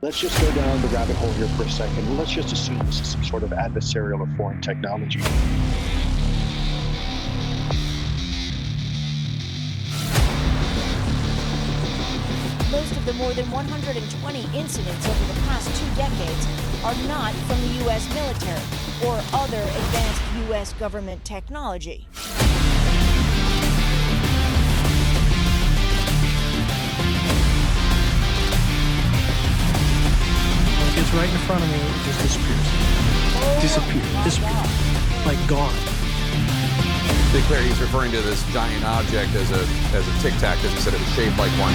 Let's just go down the rabbit hole here for a second, and let's just assume this is some sort of adversarial or foreign technology. Most of the more than 120 incidents over the past 2 decades are not from the U.S. military or other advanced U.S. government technology. It gets right in front of me, it just disappears. Disappears. Like gone. To be clear, he's referring to this giant object as a tic tac, because he said it was shaped like one.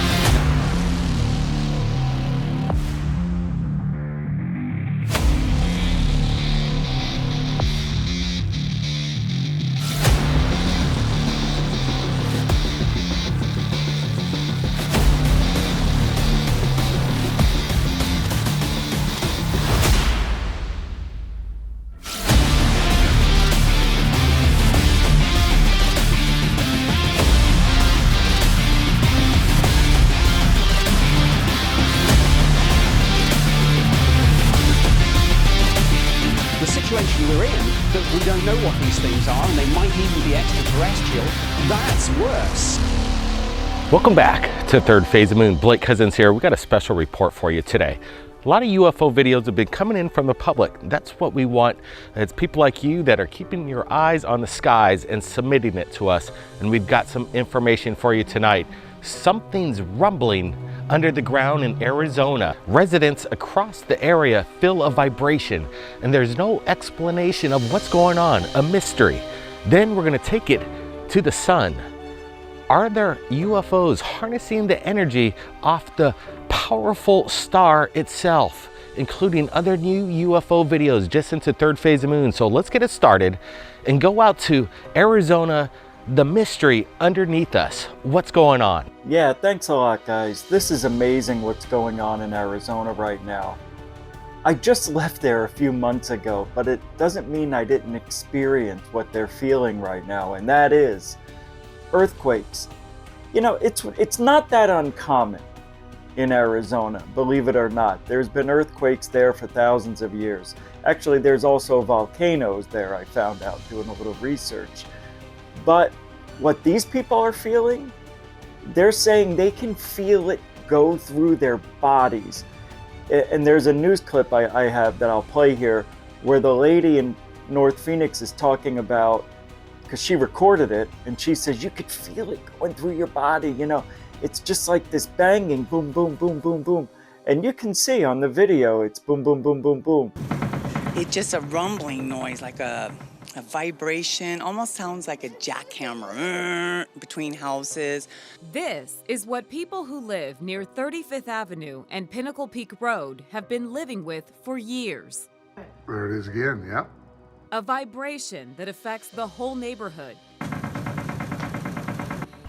We're in, that we don't know what these things are, and they might even be extraterrestrial. That's worse. Welcome back to Third Phase of Moon. Blake Cousins here. We got a special report for you today. A lot of UFO videos have been coming in from the public. That's what we want. It's people like you that are keeping your eyes on the skies and submitting it to us. And we've got some information for you tonight. Something's rumbling under the ground in Arizona. Residents across the area feel a vibration, and there's no explanation of what's going on, a mystery. Then we're gonna take it to the sun. Are there UFOs harnessing the energy off the powerful star itself, including other new UFO videos just into Third Phase of Moon? So let's get it started and go out to Arizona, the mystery underneath us. What's going on? Yeah, thanks a lot, guys. This is amazing what's going on in Arizona right now. I just left there a few months ago, but it doesn't mean I didn't experience what they're feeling right now, and that is earthquakes. You know, it's not that uncommon in Arizona, believe it or not. There's been earthquakes there for thousands of years. Actually, there's also volcanoes there, I found out doing a little research. But what these people are feeling, they're saying they can feel it go through their bodies. And there's a news clip I have that I'll play here where the lady in North Phoenix is talking about, because she recorded it, and she says you could feel it going through your body. You know, it's just like this banging, boom, boom, boom, boom, boom. And you can see on the video, it's boom, boom, boom, boom, boom. It's just a rumbling noise, like a vibration, almost sounds like a jackhammer between houses. This is what people who live near 35th Avenue and Pinnacle Peak Road have been living with for years. There it is again, yeah. A vibration that affects the whole neighborhood.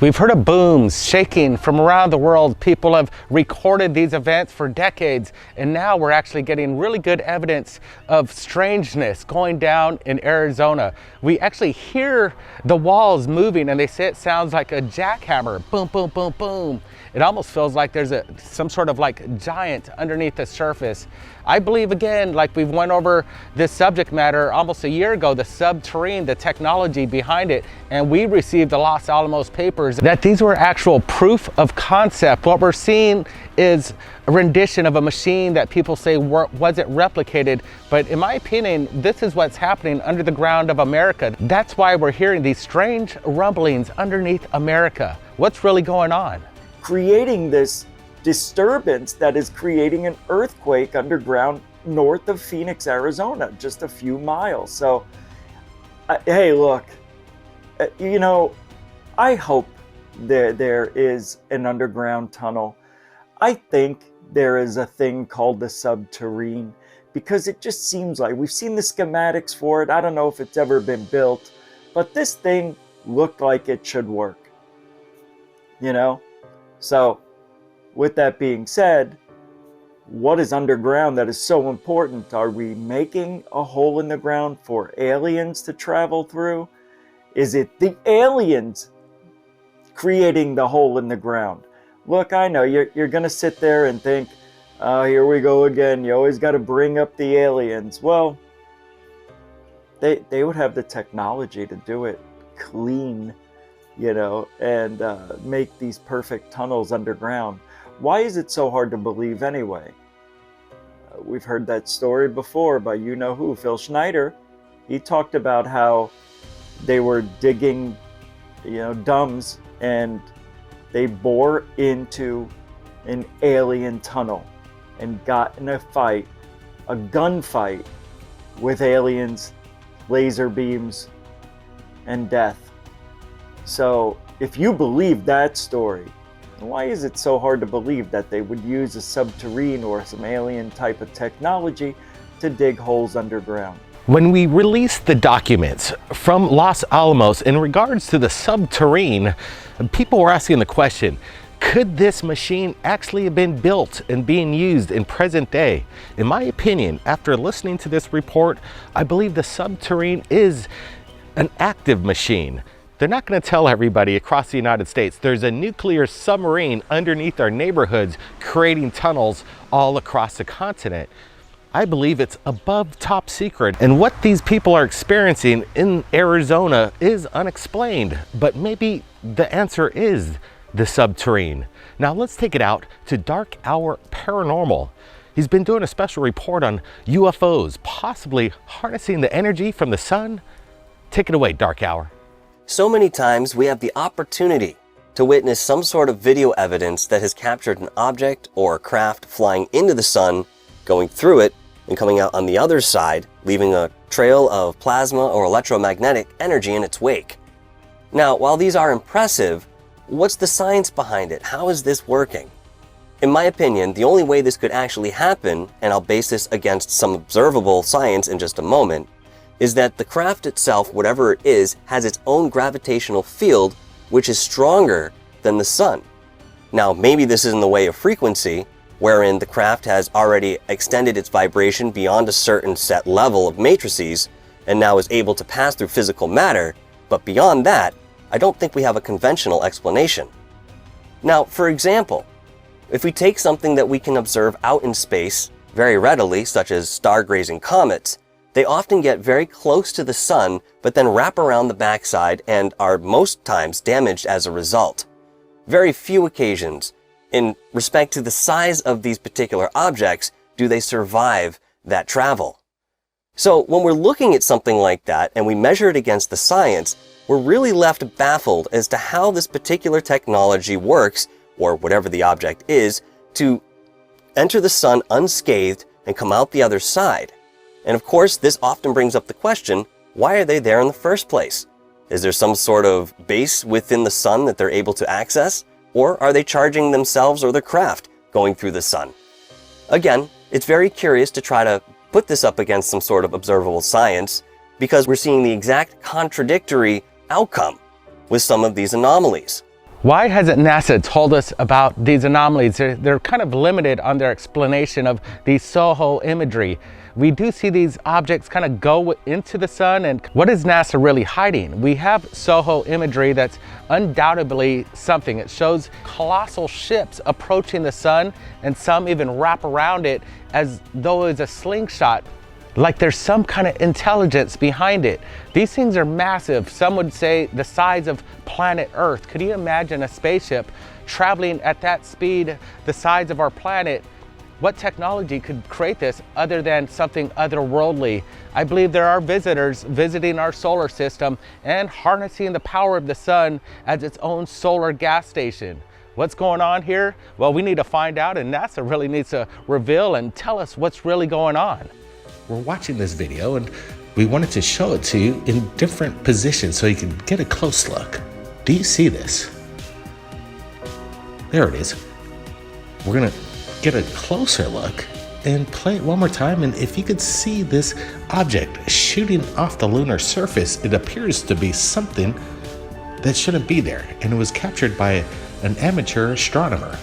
We've heard of booms, shaking from around the world. People have recorded these events for decades, and now we're actually getting really good evidence of strangeness going down in Arizona. We actually hear the walls moving, and they say it sounds like a jackhammer, boom, boom, boom, boom. It almost feels like there's some sort of like giant underneath the surface. I believe, again, like we've went over this subject matter almost a year ago, the Subterranean, the technology behind it, and we received the Los Alamos papers, that these were actual proof of concept. What we're seeing is a rendition of a machine that people say wasn't replicated, but in my opinion, this is what's happening under the ground of America. That's why we're hearing these strange rumblings underneath America. What's really going on? Creating this disturbance that is creating an earthquake underground north of Phoenix, Arizona, just a few miles. So, hey, look, you know, I hope there is an underground tunnel. I think there is a thing called the Subterranean, because it just seems like we've seen the schematics for it. I don't know if it's ever been built, but this thing looked like it should work, you know? So, with that being said, what is underground that is so important? Are we making a hole in the ground for aliens to travel through? Is it the aliens creating the hole in the ground? Look, I know you're going to sit there and think, Oh, here we go again. You always got to bring up the aliens. Well, they would have the technology to do it clean, you know, and make these perfect tunnels underground. Why is it so hard to believe anyway? We've heard that story before by you-know-who, Phil Schneider. He talked about how they were digging, you know, dumbs, and they bore into an alien tunnel and got in a fight, a gunfight with aliens, laser beams, and death. So if you believe that story, why is it so hard to believe that they would use a subterranean or some alien type of technology to dig holes underground? When we released the documents from Los Alamos in regards to the Subterranean, people were asking the question, could this machine actually have been built and being used in present day? In my opinion, after listening to this report, I believe the Subterranean is an active machine. They're not going to tell everybody across the United States there's a nuclear submarine underneath our neighborhoods creating tunnels all across the continent. I believe it's above top secret, and what these people are experiencing in Arizona is unexplained, but maybe the answer is the Subterranean. Now let's take it out to Dark Hour Paranormal. He's been doing a special report on UFOs, possibly harnessing the energy from the sun. Take it away, Dark Hour. So many times we have the opportunity to witness some sort of video evidence that has captured an object or a craft flying into the sun, going through it, and coming out on the other side, leaving a trail of plasma or electromagnetic energy in its wake. Now, while these are impressive, what's the science behind it? How is this working? In my opinion, the only way this could actually happen, and I'll base this against some observable science in just a moment, is that the craft itself, whatever it is, has its own gravitational field, which is stronger than the sun. Now, maybe this is in the way of frequency, wherein the craft has already extended its vibration beyond a certain set level of matrices, and now is able to pass through physical matter, but beyond that, I don't think we have a conventional explanation. Now, for example, if we take something that we can observe out in space very readily, such as star-grazing comets, they often get very close to the sun, but then wrap around the backside and are most times damaged as a result. Very few occasions, in respect to the size of these particular objects, do they survive that travel. So when we're looking at something like that and we measure it against the science, we're really left baffled as to how this particular technology works, or whatever the object is, to enter the sun unscathed and come out the other side. And of course, this often brings up the question, why are they there in the first place? Is there some sort of base within the sun that they're able to access? Or are they charging themselves or their craft going through the sun? Again, it's very curious to try to put this up against some sort of observable science, because we're seeing the exact contradictory outcome with some of these anomalies. Why hasn't NASA told us about these anomalies? They're kind of limited on their explanation of the SOHO imagery. We do see these objects kind of go into the sun, and what is NASA really hiding? We have SOHO imagery that's undoubtedly something. It shows colossal ships approaching the sun, and some even wrap around it as though it's a slingshot, like there's some kind of intelligence behind it. These things are massive. Some would say the size of planet Earth. Could you imagine a spaceship traveling at that speed, the size of our planet? What technology could create this other than something otherworldly? I believe there are visitors visiting our solar system and harnessing the power of the sun as its own solar gas station. What's going on here? Well, we need to find out, and NASA really needs to reveal and tell us what's really going on. We're watching this video and we wanted to show it to you in different positions so you can get a close look. Do you see this? There it is. We're gonna get a closer look and play it one more time, and if you could see this object shooting off the lunar surface, it appears to be something that shouldn't be there, and it was captured by an amateur astronomer.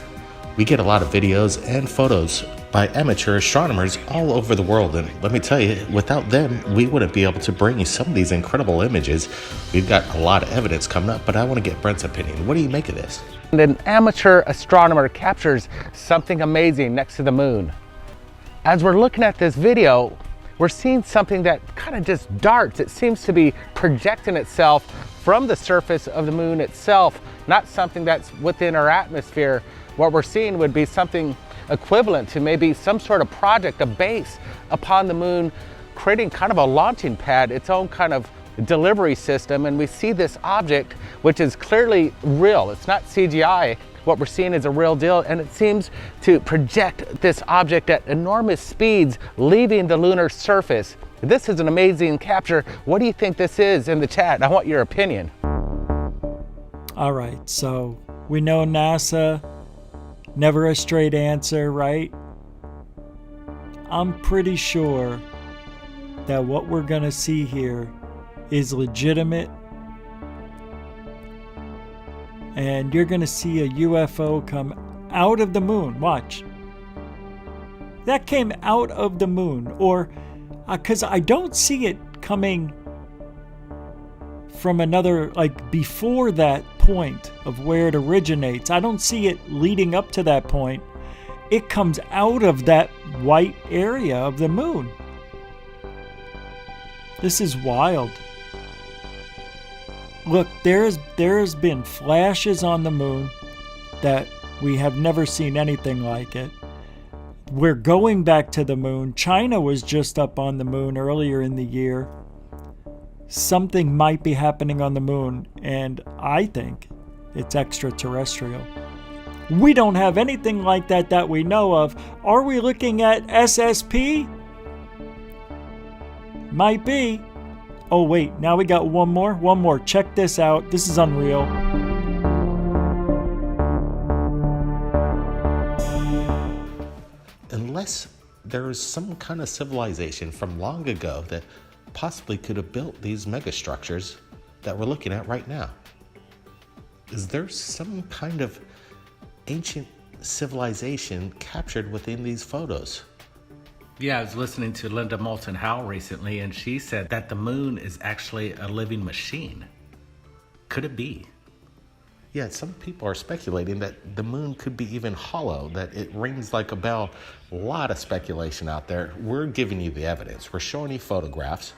We get a lot of videos and photos by amateur astronomers all over the world, and let me tell you, without them, we wouldn't be able to bring you some of these incredible images. We've got a lot of evidence coming up, but I want to get Brent's opinion. What do you make of this? And an amateur astronomer captures something amazing next to the moon. As we're looking at this video, we're seeing something that kind of just darts. It seems to be projecting itself from the surface of the moon itself, not something that's within our atmosphere. What we're seeing would be something equivalent to maybe some sort of project, a base upon the moon, creating kind of a launching pad, its own kind of delivery system. And we see this object, which is clearly real. It's not CGI. What we're seeing is a real deal, and it seems to project this object at enormous speeds, leaving the lunar surface. This is an amazing capture. What do you think this is in the chat? I want your opinion. All right, so we know NASA, never a straight answer, right? I'm pretty sure that what we're gonna see here is legitimate, and you're gonna see a UFO come out of the moon. Watch. That came out of the moon, or because I don't see it coming from another, like before that point of where it originates. I don't see it leading up to that point. It comes out of that white area of the moon. This is wild. Look, there's been flashes on the moon that we have never seen anything like it. We're going back to the moon. China was just up on the moon earlier in the year. Something might be happening on the moon, and I think it's extraterrestrial. We don't have anything like that we know of. Are we looking at SSP? Might be. Oh wait, now we got one more. Check this out. This is unreal. Unless there is some kind of civilization from long ago that possibly could have built these megastructures that we're looking at right now. Is there some kind of ancient civilization captured within these photos? Yeah, I was listening to Linda Moulton Howe recently, and she said that the moon is actually a living machine. Could it be? Yeah, some people are speculating that the moon could be even hollow, that it rings like a bell. A lot of speculation out there. We're giving you the evidence. We're showing you photographs.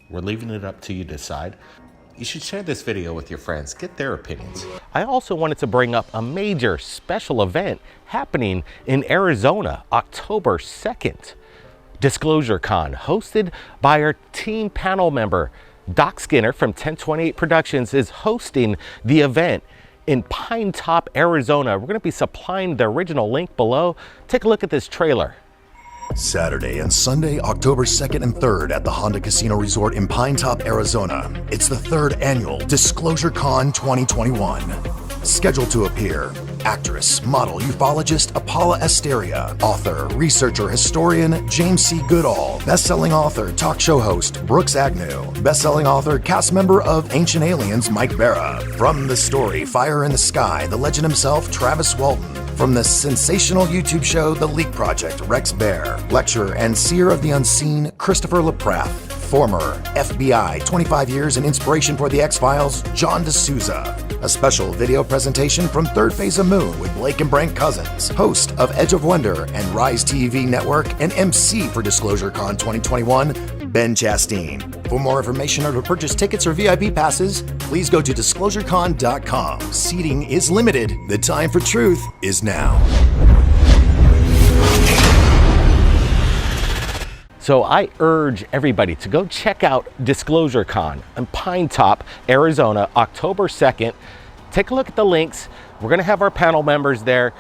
We're leaving it up to you to decide. You should share this video with your friends. Get their opinions. I also wanted to bring up a major special event happening in Arizona, October 2nd. Disclosure Con, hosted by our team panel member, Doc Skinner from 1028 Productions, is hosting the event in Pine Top, Arizona. We're going to be supplying the original link below. Take a look at this trailer. Saturday and Sunday, October 2nd and 3rd at the Honda Casino Resort in Pine Top, Arizona. It's the 3rd annual Disclosure Con 2021. Scheduled to appear: actress, model, ufologist Paula Asteria, author, researcher, historian James C. Goodall, best-selling author, talk show host Brooks Agnew, best-selling author, cast member of Ancient Aliens Mike Barra, from the story Fire in the Sky, the legend himself Travis Walton, from the sensational YouTube show The Leak Project Rex Bear, lecturer and seer of the unseen Christopher LaPrath, former FBI 25 years and inspiration for the X-Files John D'Souza, a special video presentation from Third Phase of Moon with Blake and Brent Cousins, host of Edge of Wonder and Rise TV Network, and MC for Disclosure Con 2021, Ben Chastain. For more information or to purchase tickets or VIP passes, please go to disclosurecon.com. Seating is limited. The time for truth is now. So I urge everybody to go check out Disclosure Con in Pine Top, Arizona, October 2nd. Take a look at the links. We're going to have our panel members there: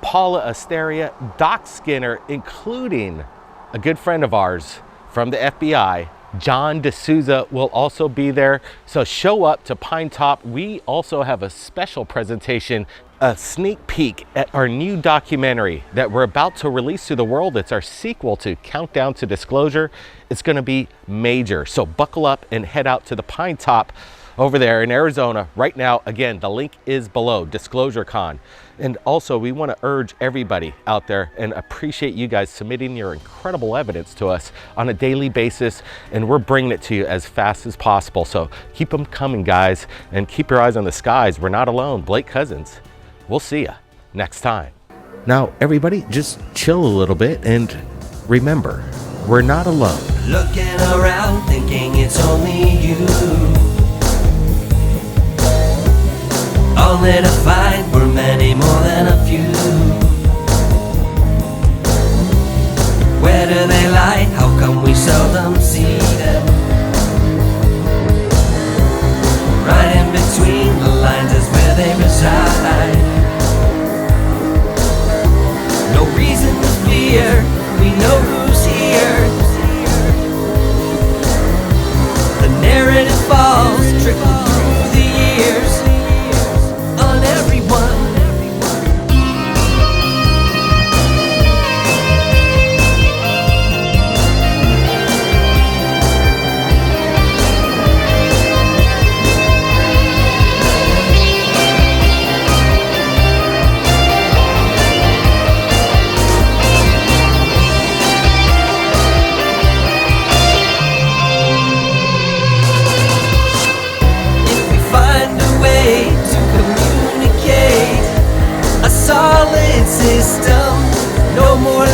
Paula Asteria, Doc Skinner, including a good friend of ours from the FBI, John D'Souza, will also be there. So show up to Pine Top. We also have a special presentation, a sneak peek at our new documentary that we're about to release to the world. It's our sequel to Countdown to Disclosure. It's going to be major. So buckle up and head out to the Pine Top over there in Arizona right now. Again, the link is below, Disclosure Con. And also, we want to urge everybody out there and appreciate you guys submitting your incredible evidence to us on a daily basis, and we're bringing it to you as fast as possible. So keep them coming, guys, and keep your eyes on the skies. We're not alone. Blake Cousins, We'll see you next time. Now, everybody, just chill a little bit and remember, we're not alone. Looking around, thinking it's only you. Only to find we're many more than a few. Where do they lie? How come we seldom see them? Right in between the lines is where they reside. No reason to fear, we know who's here. The narrative falls, trickle through the years on everyone. Solid system, no more